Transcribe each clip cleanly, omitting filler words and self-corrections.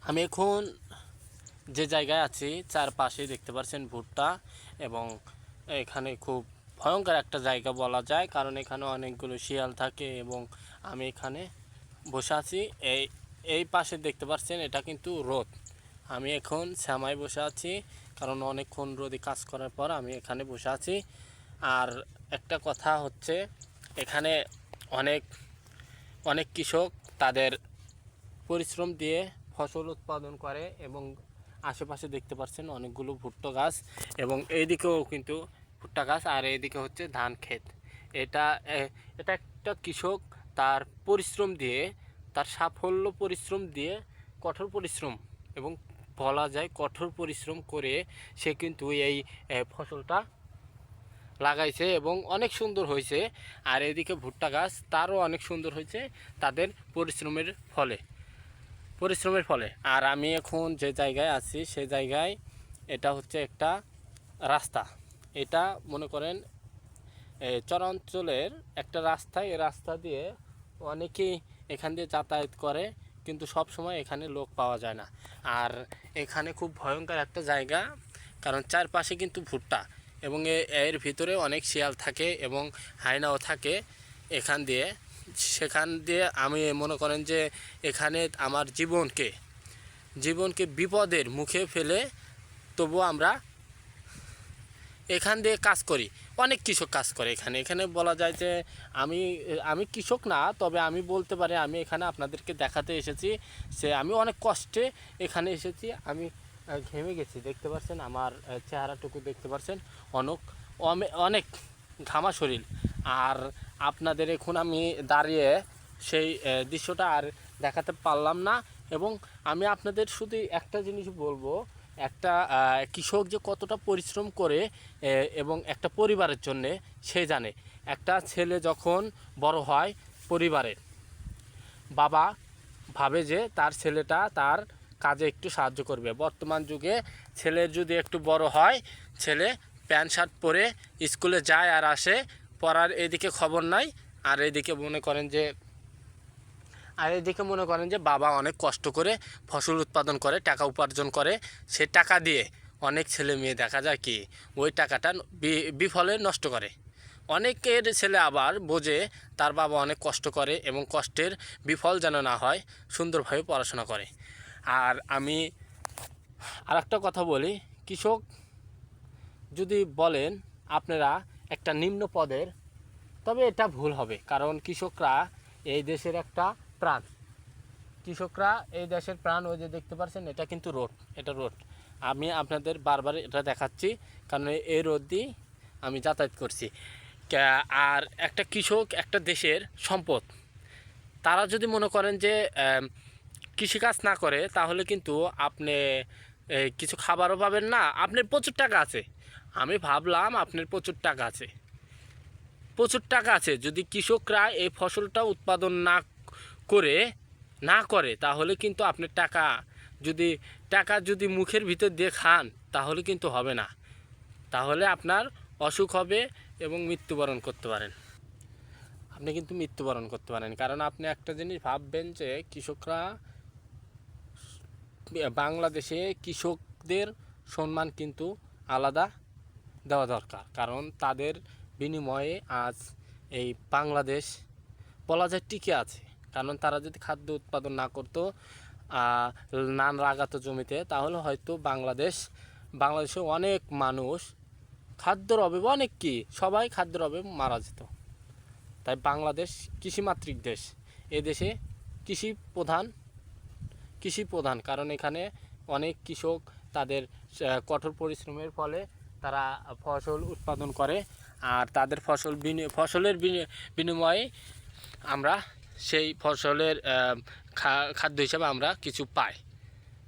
আমি এখন যে জায়গায় আছি চারপাশে দেখতে পাচ্ছেন ভুট্টা, এবং এখানে খুব ভয়ঙ্কর একটা জায়গা বলা যায়, কারণ এখানে অনেকগুলো শিয়াল থাকে। এবং আমি এখানে বসে আছি, এই এই পাশে দেখতে পাচ্ছেন এটা কিন্তু রোদ। আমি এখন শ্যামায় বসে আছি, কারণ অনেকক্ষণ রোদে কাজ করার পর আমি এখানে বসে আছি। আর একটা কথা হচ্ছে, এখানে অনেক অনেক কৃষক তাদের পরিশ্রম দিয়ে ফসল উৎপাদন করে, এবং আশেপাশে দেখতে পাচ্ছেন অনেকগুলো ভুট্টা গাছ, এবং এইদিকেও কিন্তু ভুট্টা গাছ, আর এইদিকে হচ্ছে ধান ক্ষেত। এটা এটা একটা কৃষক তার পরিশ্রম দিয়ে, তার সাফল্য পরিশ্রম দিয়ে, কঠোর পরিশ্রম, এবং বলা যায় কঠোর পরিশ্রম করে সে কিন্তু এই ফসলটা লাগাইছে এবং অনেক সুন্দর হয়েছে। আর এদিকে ভুট্টা গাছ তারও অনেক সুন্দর হয়েছে তাদের পরিশ্রমের ফলে। আর আমি এখন যে জায়গায় আছি সে জায়গায়, এটা হচ্ছে একটা রাস্তা। এটা মনে করেন চরাঞ্চলের একটা রাস্তা। এই রাস্তা দিয়ে অনেকেই এখান দিয়ে যাতায়াত করে, কিন্তু সব সময় এখানে লোক পাওয়া যায় না। আর এখানে খুব ভয়ঙ্কর একটা জায়গা, কারণ চারপাশে কিন্তু ভুট্টা, এবং এর ভিতরে অনেক শিয়াল থাকে এবং হায়নাও থাকে। সেখান দিয়ে আমি মনে করেন যে এখানে আমার জীবনকে বিপদের মুখে ফেলে তবু আমরা এখান দিয়ে কাজ করি। অনেক কৃষক কাজ করে এখানে বলা যায় যে আমি আমি কৃষক না, তবে আমি বলতে পারি আমি এখানে আপনাদেরকে দেখাতে এসেছি সে আমি অনেক কষ্টে এখানে এসেছি। আমি ঘেমে গেছি, দেখতে পাচ্ছেন আমার চেহারাটুকু দেখতে পাচ্ছেন, অনেক অনেক ঘামা শরীর। আর আপনাদের এখন আমি দাঁড়িয়ে সেই দৃশ্যটা আর দেখাতে পারলাম না। এবং আমি আপনাদের শুধু একটা জিনিস বলবো, একটা কৃষক যে কতটা পরিশ্রম করে এবং একটা পরিবারের জন্যে সে জানে। একটা ছেলে যখন বড় হয়, পরিবারের বাবা ভাবে যে তার ছেলেটা তার কাজে একটু সাহায্য করবে। বর্তমান যুগে ছেলের যদি একটু বড় হয়, ছেলে প্যান্ট শার্ট পরে স্কুলে যায় আর আসে, পড়ার এদিকে খবর নাই। আর এদিকে মনে করেন যে বাবা অনেক কষ্ট করে ফসল উৎপাদন করে, টাকা উপার্জন করে, সে টাকা দিয়ে অনেক ছেলে মেয়ে দেখা যায় কি ওই টাকাটা বিফলে নষ্ট করে। অনেকের ছেলে আবার বোঝে তার বাবা অনেক কষ্ট করে এবং কষ্টের বিফল যেন না হয়, সুন্দরভাবে পড়াশোনা করে। আর আমি আর একটা কথা বলি, কৃষক যদি বলেন আপনারা একটা নিম্ন পদের, তবে এটা ভুল হবে, কারণ কৃষকরা এই দেশের একটা প্রাণ। কৃষকরা এই দেশের প্রাণ। ওই যে দেখতে পাচ্ছেন এটা কিন্তু এটা রোড। আমি আপনাদের বারবার এটা দেখাচ্ছি, কারণ এই রোড দিয়ে আমি যাতায়াত করছি। আর একটা কৃষক একটা দেশের সম্পদ। তারা যদি মনে করেন যে কৃষিকাজ না করে, তাহলে কিন্তু আপনি কিছু খাবারও পাবেন না। আপনার প্রচুর টাকা আছে, আমি ভাবলাম আপনার প্রচুর টাকা আছে, যদি কৃষকরা এই ফসলটা উৎপাদন না করে তাহলে কিন্তু আপনার টাকা যদি মুখের ভিতর দিয়ে খান, তাহলে কিন্তু হবে না। তাহলে আপনার অসুখ হবে এবং আপনি কিন্তু মৃত্যুবরণ করতে পারেন। কারণ আপনি একটা জিনিস ভাববেন যে বাংলাদেশে কৃষকদের সম্মান কিন্তু আলাদা দেওয়া দরকার, কারণ তাদের বিনিময়ে আজ এই বাংলাদেশ বলা যায় টিকে আছে। কারণ তারা যদি খাদ্য উৎপাদন না করতো, না লাগাতো জমিতে, তাহলে হয়তো বাংলাদেশে অনেক মানুষ খাদ্যের অভাবে, সবাই খাদ্যের অভাবে মারা যেত। তাই বাংলাদেশ কৃষিমাতৃক দেশ। এ দেশে কৃষি প্রধান, কারণ এখানে অনেক কৃষক তাদের কঠোর পরিশ্রমের ফলে তারা ফসল উৎপাদন করে, আর তাদের ফসলের বিনিময়ে আমরা সেই ফসলের খাদ্য হিসাবে আমরা কিছু পাই।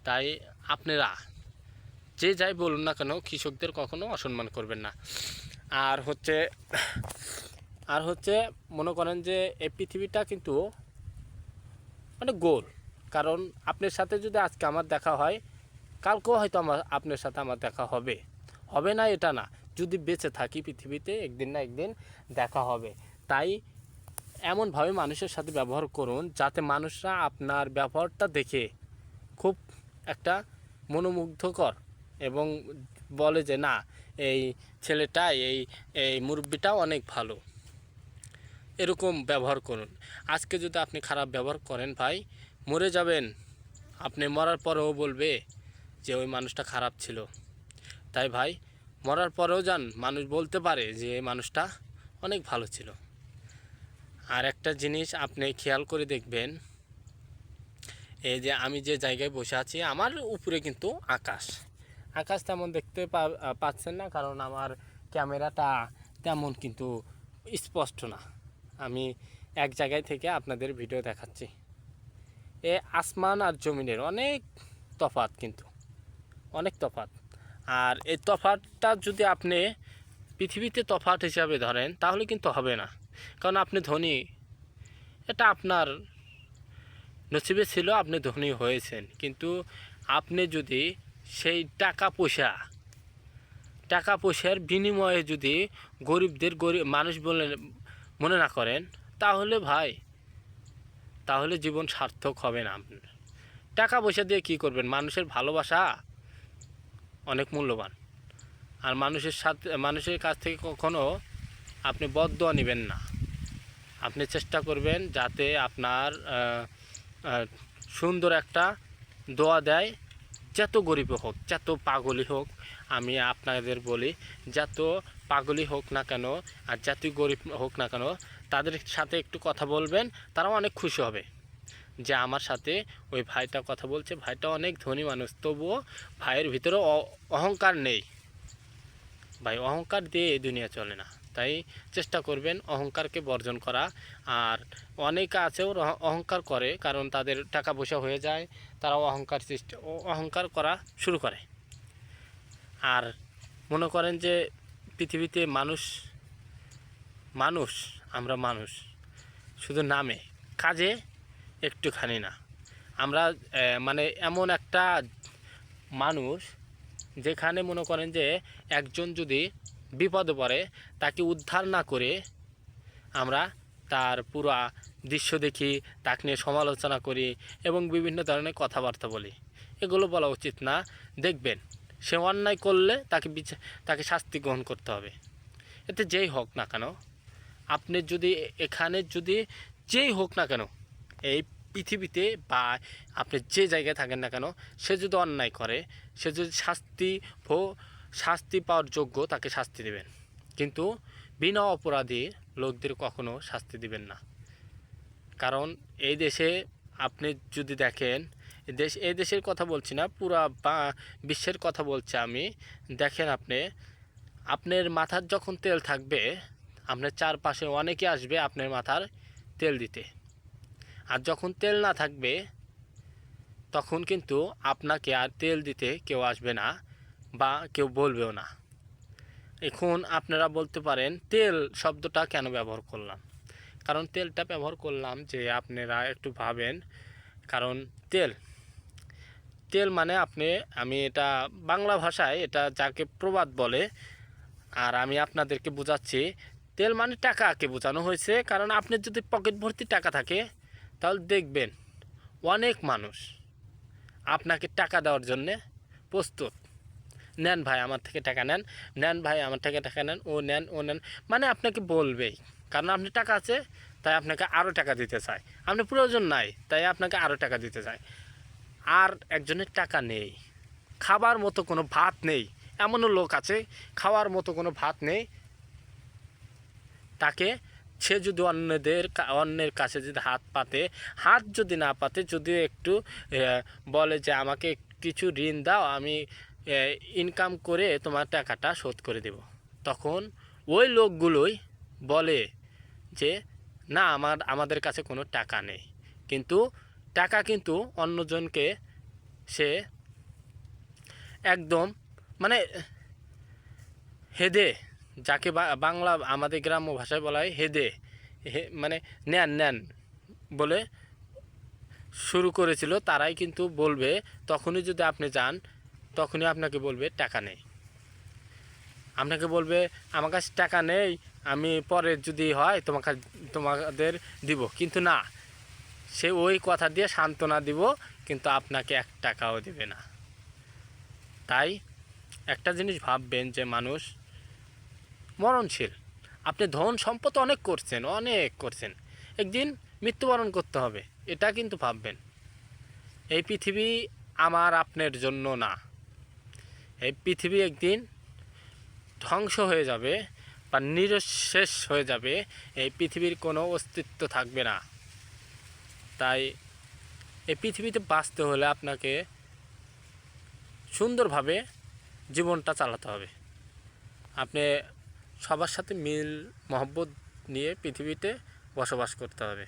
তাই আপনারা যে যাই বলুন না কেন, কৃষকদের কখনো অসম্মান করবেন না। আর হচ্ছে মনে করেন যে এই পৃথিবীটা কিন্তু মানে গোল। কারণ আপনার সাথে যদি আজকে আমার দেখা হয়, কালকেও হয়তো আপনার সাথে আমার দেখা হবে না এটা না। যদি বেঁচে থাকি পৃথিবীতে, একদিন না একদিন দেখা হবে। তাই এমনভাবে মানুষের সাথে ব্যবহার করুন যাতে মানুষরা আপনার ব্যবহারটা দেখে খুব একটা মনোমুগ্ধকর এবং বলে যে না এই ছেলেটা এই এই মুরব্বিটা অনেক ভালো, এরকম ব্যবহার করুন। আজকে যদি আপনি খারাপ ব্যবহার করেন ভাই, মরে যাবেন, আপনি মরার পরেও বলবে যে ওই মানুষটা খারাপ ছিল। তাই ভাই মরার পরেও যান, মানুষ বলতে পারে যে এই মানুষটা অনেক ভালো ছিল। আর একটা জিনিস আপনি খেয়াল করে দেখবেন, এই যে আমি যে জায়গায় বসে আছি আমার উপরে কিন্তু আকাশ, আকাশ তেমন দেখতে পাচ্ছেন না, কারণ আমার ক্যামেরাটা তেমন কিন্তু স্পষ্ট না। আমি এক জায়গায় থেকে আপনাদের ভিডিও দেখাচ্ছি। এ আসমান আর জমিনের অনেক তফাৎ, কিন্তু অনেক তফাৎ। আর এই তফাৎটা যদি আপনি পৃথিবীতে তফাৎ হিসাবে ধরেন তাহলে কিন্তু হবে না, কারণ আপনি ধনী, এটা আপনার নসিবে ছিল, আপনি ধনী হয়েছেন। কিন্তু আপনি যদি সেই টাকা পয়সার বিনিময়ে যদি গরিব মানুষ বলে মনে না করেন, তাহলে ভাই তাহলে জীবন সার্থক হবে না আপনার। টাকা পয়সা দিয়ে কী করবেন? মানুষের ভালোবাসা অনেক মূল্যবান। আর মানুষের কাছ থেকে কখনো আপনি বদদোয়া নেবেন না। আপনি চেষ্টা করবেন যাতে আপনার সুন্দর একটা দোয়া দেয়, যত গরিব হোক, যত পাগলই হোক। আমি আপনাদের বলি, যত পাগলই হোক না কেন আর যতই গরিব হোক না কেন, তাদের সাথে একটু কথা বলবেন, তারাও অনেক খুশি হবে যে আমার সাথে ওই ভাইটা কথা বলছে, ভাইটা অনেক ধনী মানুষ, তবুও ভাইয়ের ভিতরে অহংকার নেই। ভাই অহংকার দিয়ে এই দুনিয়া চলে না, তাই চেষ্টা করবেন অহংকারকে বর্জন করা। আর অনেকে আছেও অহংকার করে, কারণ তাদের টাকা পয়সা হয়ে যায়, তারাও অহংকার করা শুরু করে। আর মনে করেন যে পৃথিবীতে আমরা মানুষ শুধু নামে, কাজে একটুখানি না। আমরা মানে এমন একটা মানুষ যেখানে মনে করেন যে একজন যদি বিপদে পড়ে, তাকে উদ্ধার না করে আমরা তার পুরা দৃশ্য দেখি, তাকে নিয়ে সমালোচনা করি এবং বিভিন্ন ধরনের কথাবার্তা বলি। এগুলো বলা উচিত না। দেখবেন সে অন্যায় করলে তাকে শাস্তি গ্রহণ করতে হবে, এতে যেই হোক না কেন। আপনি যদি এখানে যদি যেই হোক না কেন এই পৃথিবীতে, বা আপনি যে জায়গায় থাকেন না কেন, সে যদি অন্যায় করে, সে যদি শাস্তি পাওয়ার যোগ্য, তাকে শাস্তি দেবেন। কিন্তু বিনা অপরাধী লোকদের কখনো শাস্তি দিবেন না। কারণ এই দেশে আপনি যদি দেখেন, এই দেশের কথা বলছি না, পুরা বিশ্বের কথা বলছি আমি। দেখেন আপনার মাথার যখন তেল থাকবে, আপনার চারপাশে অনেকে আসবে আপনার মাথার তেল দিতে। আর যখন তেল না থাকবে, তখন কিন্তু আপনাকে আর তেল দিতে কেউ আসবে না বা কেউ বলবেও না। এখন আপনারা বলতে পারেন তেল শব্দটা কেন ব্যবহার করলাম? কারণ তেলটা ব্যবহার করলাম যে আপনারা একটু ভাবেন, কারণ তেল মানে আমি এটা বাংলা ভাষায় এটা যাকে প্রবাদ বলে, আর আমি আপনাদেরকে বোঝাচ্ছি তেল মানে টাকাকে বোঝানো হয়েছে। কারণ আপনার যদি পকেট ভর্তি টাকা থাকে, তাহলে দেখবেন অনেক মানুষ আপনাকে টাকা দেওয়ার জন্যে প্রস্তুত। নেন ভাই আমার থেকে টাকা নেন ভাই আমার থেকে টাকা নেন, ও নেন, মানে আপনাকে বলবেই। কারণ আপনার টাকা আছে, তাই আপনাকে আরও টাকা দিতে চায়। আপনার প্রয়োজন নাই, তাই আপনাকে আরও টাকা দিতে চায়। আর একজনের টাকা নেই, খাবার মতো কোনো ভাত নেই, এমনও লোক আছে খাওয়ার মতো কোনো ভাত নেই, তাকে সে যদি অন্যের কাছে যদি হাত যদি না পাতে, যদি একটু বলে যে আমাকে কিছু ঋণ দাও, আমি ইনকাম করে তোমার টাকাটা শোধ করে দেব, তখন ওই লোকগুলোই বলে যে না আমাদের কাছে কোনো টাকা নেই। কিন্তু টাকা কিন্তু অন্যজনকে সে একদম মানে হেদে, যাকে বাংলা আমাদের গ্রাম্য ভাষায় বলা হয় হেদে, মানে নেন বলে শুরু করেছিল, তারাই কিন্তু বলবে। তখনই যদি আপনি যান, তখনই আপনাকে বলবে টাকা নেই, আপনাকে বলবে আমার কাছে টাকা নেই, আমি পরে যদি হয় তোমাদের দিব। কিন্তু না, সে ওই কথা দিয়ে সান্ত্বনা দিব, কিন্তু আপনাকে 1 টাকাও দেবে না। তাই একটা জিনিস ভাববেন যে মানুষ মরণশীল। আপনি ধন সম্পদ অনেক করছেন, একদিন মৃত্যুবরণ করতে হবে, এটা কিন্তু ভাববেন। এই পৃথিবী আমার আপনার জন্য না। এই পৃথিবী একদিন ধ্বংস হয়ে যাবে বা নিঃশেষ হয়ে যাবে, এই পৃথিবীর কোনো অস্তিত্ব থাকবে না। তাই এই পৃথিবীতে বাঁচতে হলে আপনাকে সুন্দরভাবে জীবনটা চালাতে হবে। আপনি সবার সাথে মিল মহব্বত নিয়ে পৃথিবীতে বসবাস করতে হবে।